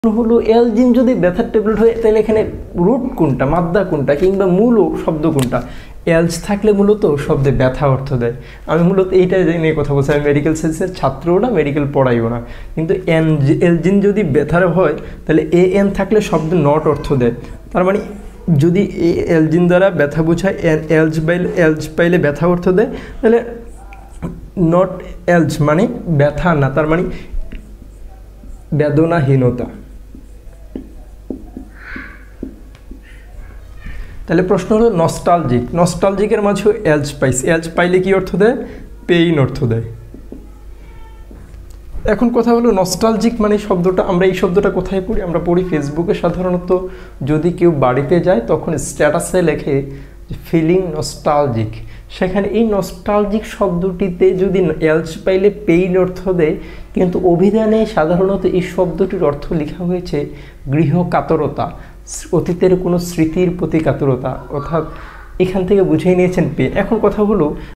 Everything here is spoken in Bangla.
হলো এলজিন যদি ব্যথার ট্যাবলেট হয় তাহলে এখানে রুট কোনটা, মাদ্দা কোনটা, কিংবা মূল শব্দ কোনটা? এলজ থাকলে মূলত শব্দে ব্যথা অর্থ দেয়। আমি মূলত এইটা নিয়ে কথা বলছি। আমি মেডিকেল সায়েন্সের ছাত্রও না, মেডিকেল পড়াইও না, কিন্তু এলজিন যদি ব্যথার হয় তাহলে এন থাকলে শব্দ নট অর্থ দেয়। তার মানে যদি এলজিন দ্বারা ব্যথা বোঝায়, এলজ পাইলে ব্যথা অর্থ দেয়, তাহলে নট এলজ মানে ব্যথা না, তার মানে বেদনাহীনতা। তাহলে প্রশ্ন হলো নস্টালজিক। নস্টালজিকের মাঝেও এলজ পাইছে, এলজ পাইলে কি অর্থ দেয়? পেইন অর্থ দেয়। এখন কথা হলো নস্টালজিক মানে শব্দটা, আমরা এই শব্দটা কোথায় পড়ি? আমরা পড়ি ফেসবুকে সাধারণত। যদি কেউ বাড়িতে যায় তখন স্ট্যাটাসে লেখে ফিলিং নস্টালজিক, সেখানে এই নস্টালজিক শব্দটিতে যদি এলজ পাইলে পেইন অর্থ দেয়, কিন্তু অভিধানে সাধারণত এই শব্দটির অর্থ লেখা হয়েছে গৃহ কাতরতা, অতীতের কোনো স্মৃতির প্রতি কাতরতা, অর্থাৎ এখান থেকে বুঝিয়ে নিয়েছেন পেন। এখন কথা হলো